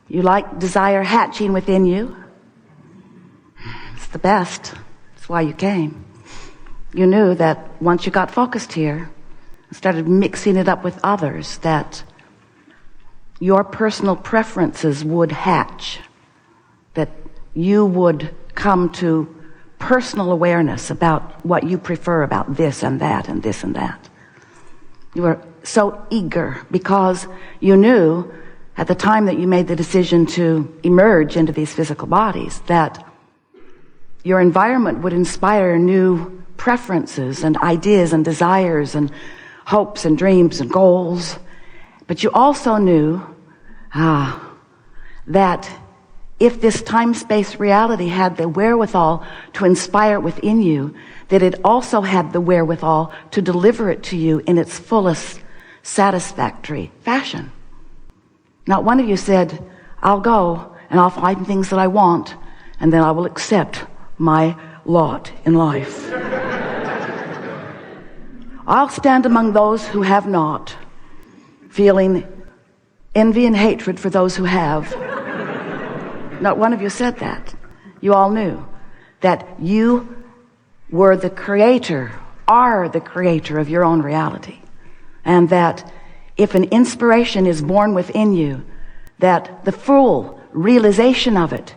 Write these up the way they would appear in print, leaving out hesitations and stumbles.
You like desire hatching within you. It's the best. That's why you came. You knew that once you got focused here and started mixing it up with others, that your personal preferences would hatch, that you would come to personal awareness about what you prefer about this and that and this and that. You were so eager because you knew at the time that you made the decision to emerge into these physical bodies that your environment would inspire new preferences and ideas and desires and hopes and dreams and goals. But you also knew that if this time-space reality had the wherewithal to inspire within you, that it also had the wherewithal to deliver it to you in its fullest satisfactory fashion. Not one of you said, I'll go and I'll find things that I want and then I will accept my lot in life. I'll stand among those who have not, feeling envy and hatred for those who have. Not one of you said that. You all knew that you were the creator, are the creator of your own reality. And that if an inspiration is born within you, that the full realization of it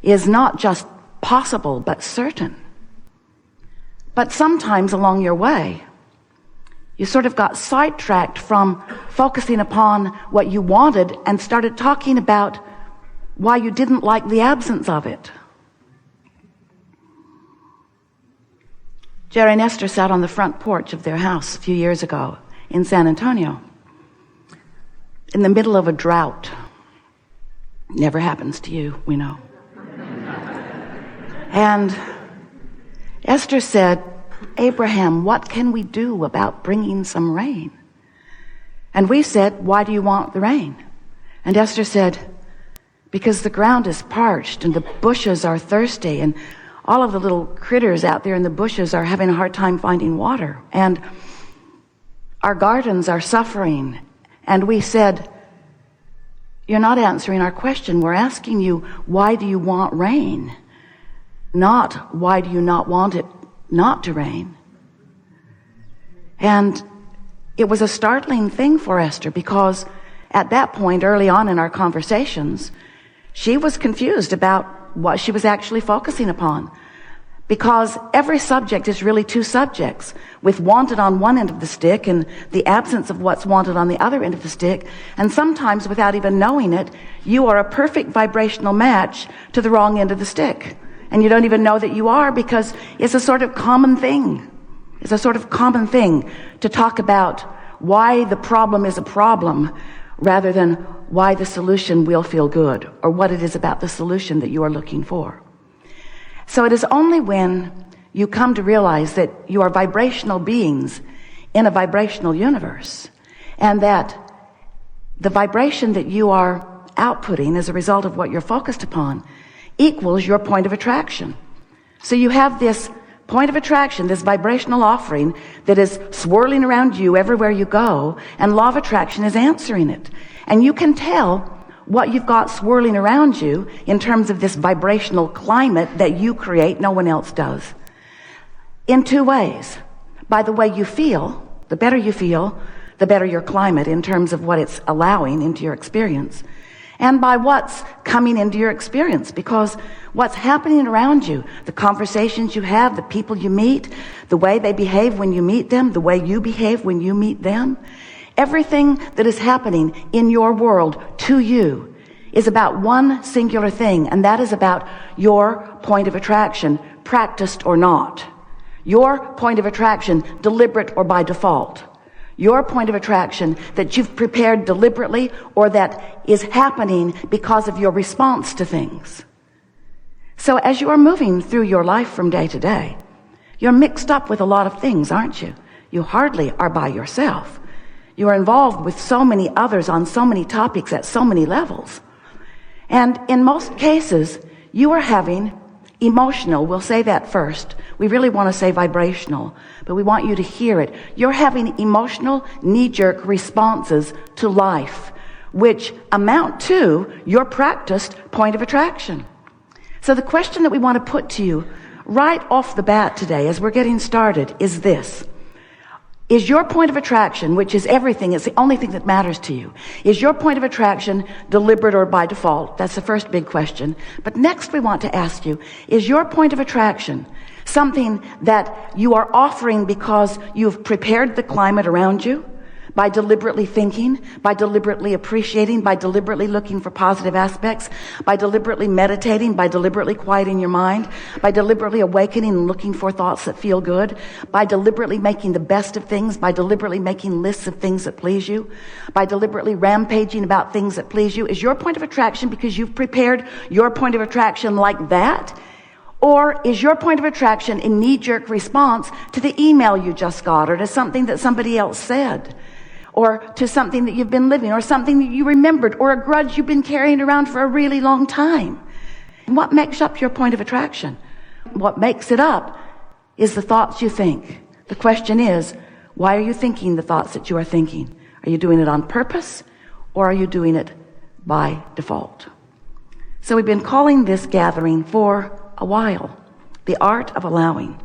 is not just possible, but certain. But sometimes along your way, you sort of got sidetracked from focusing upon what you wanted and started talking about why you didn't like the absence of it. Jerry and Esther sat on the front porch of their house a few years ago in San Antonio in the middle of a drought. Never happens to you, we know. And Esther said, Abraham, what can we do about bringing some rain? And we said, why do you want the rain? And Esther said, because the ground is parched and the bushes are thirsty and all of the little critters out there in the bushes are having a hard time finding water. And our gardens are suffering. And we said, you're not answering our question. We're asking you, why do you want rain? Not, why do you not want it not to rain? And it was a startling thing for Esther because at that point, early on in our conversations, she was confused about what she was actually focusing upon. Because every subject is really two subjects, with wanted on one end of the stick and the absence of what's wanted on the other end of the stick. And sometimes, without even knowing it, you are a perfect vibrational match to the wrong end of the stick. And you don't even know that you are because it's a sort of common thing. It's a sort of common thing to talk about why the problem is a problem rather than why the solution will feel good or what it is about the solution that you are looking for. So it is only when you come to realize that you are vibrational beings in a vibrational universe and that the vibration that you are outputting as a result of what you're focused upon equals your point of attraction. So you have this point of attraction, this vibrational offering that is swirling around you everywhere you go, and law of attraction is answering it. And you can tell what you've got swirling around you in terms of this vibrational climate that you create, no one else does. In two ways. By the way you feel, the better you feel, the better your climate in terms of what it's allowing into your experience. And by what's coming into your experience, because what's happening around you, the conversations you have, the people you meet, the way they behave when you meet them, the way you behave when you meet them, everything that is happening in your world to you is about one singular thing, and that is about your point of attraction, practiced or not. Your point of attraction, deliberate or by default. Your point of attraction that you've prepared deliberately or that is happening because of your response to things. So as you are moving through your life from day to day, you're mixed up with a lot of things, aren't you? You hardly are by yourself. You are involved with so many others on so many topics at so many levels. And in most cases, you are having emotional, we'll say that first. We really want to say vibrational, but we want you to hear it. You're having emotional knee-jerk responses to life, which amount to your practiced point of attraction. So the question that we want to put to you right off the bat today as we're getting started is this. Is your point of attraction, which is everything, it's the only thing that matters to you, is your point of attraction deliberate or by default? That's the first big question. But next we want to ask you, is your point of attraction something that you are offering because you've prepared the climate around you? By deliberately thinking, by deliberately appreciating, by deliberately looking for positive aspects, by deliberately meditating, by deliberately quieting your mind, by deliberately awakening and looking for thoughts that feel good, by deliberately making the best of things, by deliberately making lists of things that please you, by deliberately rampaging about things that please you. Is your point of attraction because you've prepared your point of attraction like that? Or is your point of attraction a knee-jerk response to the email you just got, or to something that somebody else said, or to something that you've been living, or something that you remembered, or a grudge you've been carrying around for a really long time? And what makes up your point of attraction? What makes it up is the thoughts you think. The question is, why are you thinking the thoughts that you are thinking? Are you doing it on purpose, or are you doing it by default? So we've been calling this gathering for a while, the art of allowing,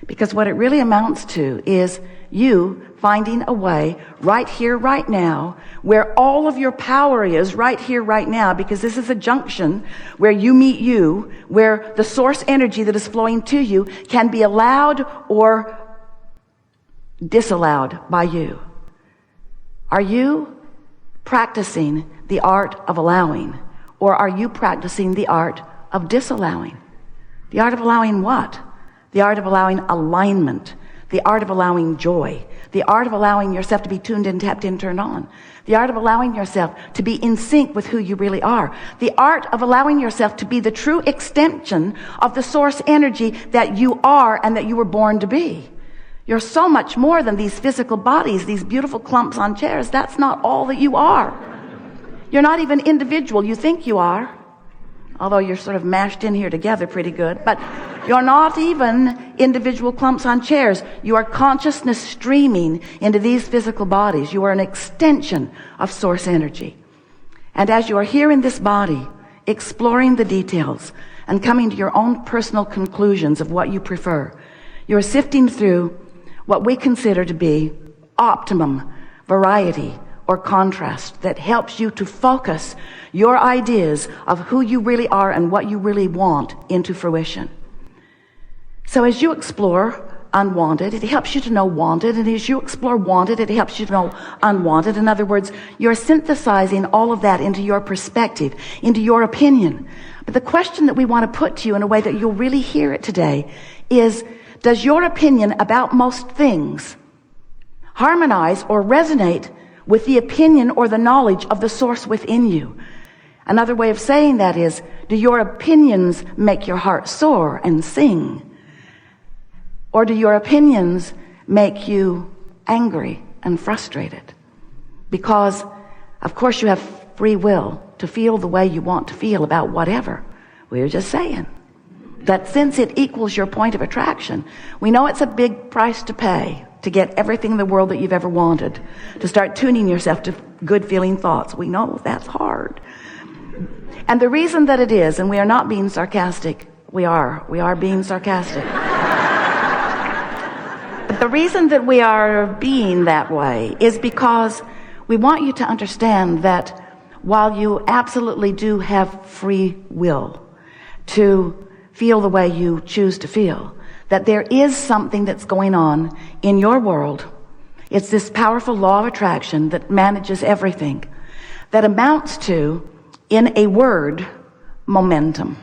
because what it really amounts to is you finding a way right here, right now, where all of your power is right here, right now, because this is a junction where you meet you, where the source energy that is flowing to you can be allowed or disallowed by you. Are you practicing the art of allowing, or are you practicing the art of disallowing? The art of allowing what? The art of allowing alignment. The art of allowing joy. The art of allowing yourself to be tuned in, tapped in, turned on. The art of allowing yourself to be in sync with who you really are. The art of allowing yourself to be the true extension of the source energy that you are and that you were born to be. You're so much more than these physical bodies, these beautiful clumps on chairs. That's not all that you are. You're not even individual. You think you are, although you're sort of mashed in here together pretty good. But you're not even individual clumps on chairs. You are consciousness streaming into these physical bodies. You are an extension of source energy. And as you are here in this body, exploring the details and coming to your own personal conclusions of what you prefer, you're sifting through what we consider to be optimum variety or contrast that helps you to focus your ideas of who you really are and what you really want into fruition. So as you explore unwanted, it helps you to know wanted, and as you explore wanted, it helps you to know unwanted. In other words, you're synthesizing all of that into your perspective, into your opinion. But the question that we want to put to you in a way that you'll really hear it today is, does your opinion about most things harmonize or resonate with the opinion or the knowledge of the source within you? Another way of saying that is, do your opinions make your heart soar and sing? Or do your opinions make you angry and frustrated? Because, of course, you have free will to feel the way you want to feel about whatever. We're just saying that since it equals your point of attraction, we know it's a big price to pay to get everything in the world that you've ever wanted, to start tuning yourself to good feeling thoughts. We know that's hard. And the reason that it is, and we are not being sarcastic, we are being sarcastic. But the reason that we are being that way is because we want you to understand that while you absolutely do have free will to feel the way you choose to feel, that there is something that's going on in your world. It's this powerful law of attraction that manages everything, that amounts to, in a word, momentum.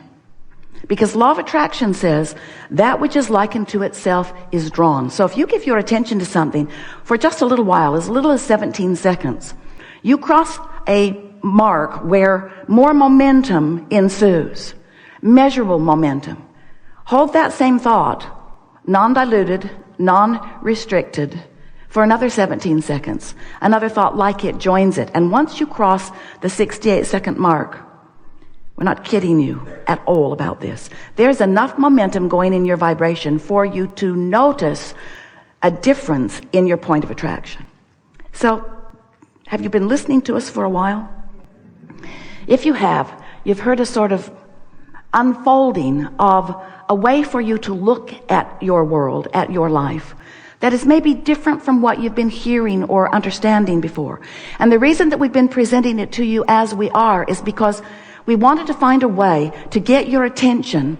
Because law of attraction says that which is likened to itself is drawn. So if you give your attention to something for just a little while, as little as 17 seconds, you cross a mark where more momentum ensues, measurable momentum. Hold that same thought, non-diluted, non-restricted, for another 17 seconds. Another thought like it joins it. And once you cross the 68-second mark, we're not kidding you at all about this, there's enough momentum going in your vibration for you to notice a difference in your point of attraction. So, have you been listening to us for a while? If you have, you've heard a sort of unfolding of a way for you to look at your world, at your life, that is maybe different from what you've been hearing or understanding before. And the reason that we've been presenting it to you as we are is because we wanted to find a way to get your attention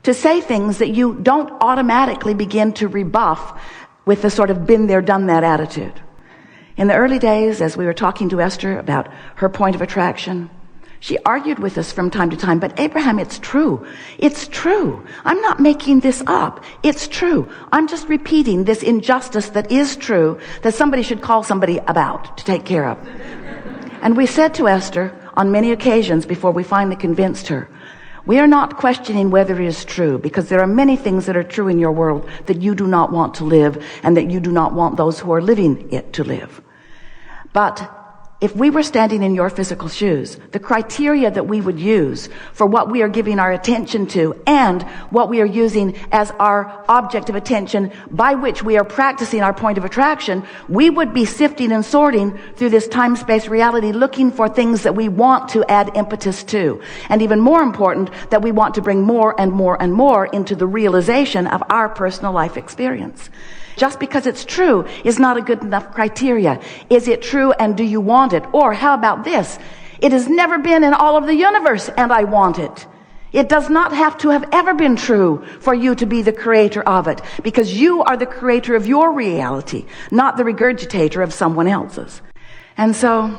to say things that you don't automatically begin to rebuff with the sort of been there, done that attitude. In the early days, as we were talking to Esther about her point of attraction, she argued with us from time to time, but Abraham, it's true. It's true. I'm not making this up. It's true. I'm just repeating this injustice that is true, that somebody should call somebody about to take care of. And we said to Esther on many occasions before we finally convinced her, we are not questioning whether it is true, because there are many things that are true in your world that you do not want to live and that you do not want those who are living it to live. But if we were standing in your physical shoes, the criteria that we would use for what we are giving our attention to and what we are using as our object of attention by which we are practicing our point of attraction, we would be sifting and sorting through this time-space reality, looking for things that we want to add impetus to. And even more important, that we want to bring more and more and more into the realization of our personal life experience. Just because it's true is not a good enough criteria. Is it true and do you want it? Or how about this? It has never been in all of the universe and I want it. It does not have to have ever been true for you to be the creator of it, because you are the creator of your reality, not the regurgitator of someone else's. And so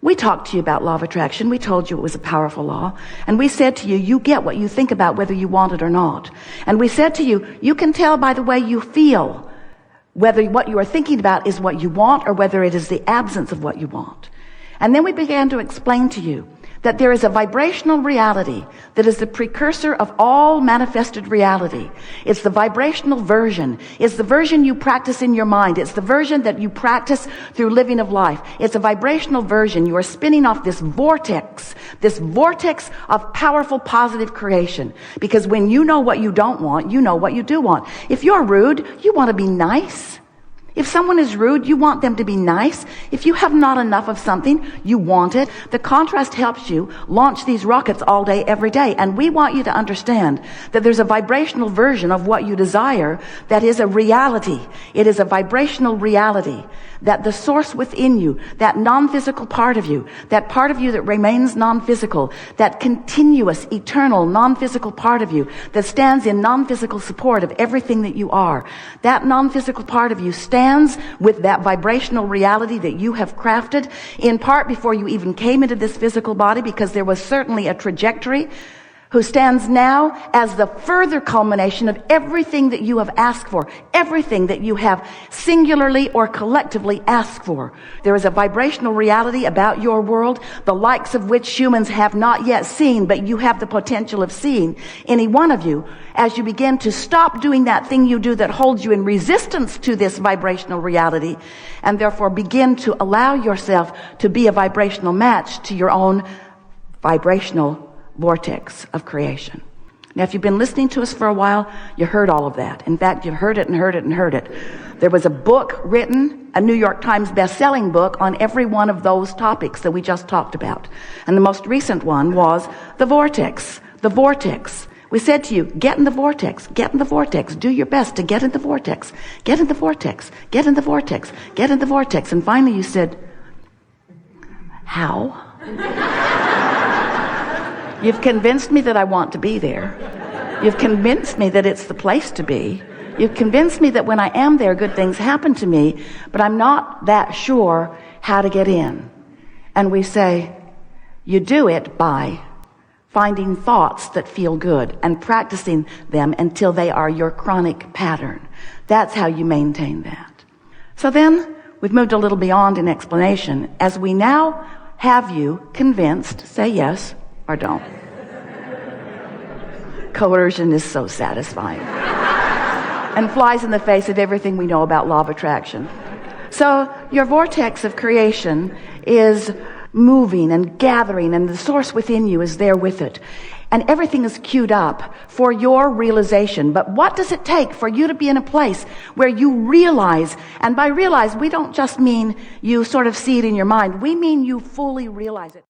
we talked to you about law of attraction. We told you it was a powerful law. And we said to you, you get what you think about whether you want it or not. And we said to you, you can tell by the way you feel whether what you are thinking about is what you want or whether it is the absence of what you want. And then we began to explain to you that there is a vibrational reality that is the precursor of all manifested reality. It's the vibrational version. It's the version you practice in your mind. It's the version that you practice through living of life. It's a vibrational version. You are spinning off this vortex of powerful positive creation. Because when you know what you don't want, you know what you do want. If you're rude, you want to be nice. If someone is rude, you want them to be nice. If you have not enough of something, you want it. The contrast helps you launch these rockets all day, every day. And we want you to understand that there's a vibrational version of what you desire that is a reality. It is a vibrational reality that the source within you, that non-physical part of you that remains non-physical, that continuous, eternal, non-physical part of you that stands in non-physical support of everything that you are, that non-physical part of you stands with that vibrational reality that you have crafted, in part before you even came into this physical body, because there was certainly a trajectory, who stands now as the further culmination of everything that you have asked for, everything that you have singularly or collectively asked for. There is a vibrational reality about your world, the likes of which humans have not yet seen, but you have the potential of seeing. Any one of you, as you begin to stop doing that thing you do that holds you in resistance to this vibrational reality, and therefore begin to allow yourself to be a vibrational match to your own vibrational vortex of creation. Now, if you've been listening to us for a while, you heard all of that. In fact, you've heard it and heard it and heard it. There was a book written, a New York Times best-selling book, on every one of those topics that we just talked about. And the most recent one was The Vortex. The Vortex. We said to you, get in the vortex, get in the vortex, do your best to get in the vortex, get in the vortex, get in the vortex, get in the vortex. And finally you said, how? You've convinced me that I want to be there. You've convinced me that it's the place to be. You've convinced me that when I am there, good things happen to me, but I'm not that sure how to get in. And we say, you do it by finding thoughts that feel good and practicing them until they are your chronic pattern. That's how you maintain that. So then we've moved a little beyond an explanation. As we now have you convinced, say yes or don't. Coercion is so satisfying and flies in the face of everything we know about law of attraction. So your vortex of creation is moving and gathering, and the source within you is there with it. And everything is queued up for your realization. But what does it take for you to be in a place where you realize, and by realize, we don't just mean you sort of see it in your mind, we mean you fully realize it.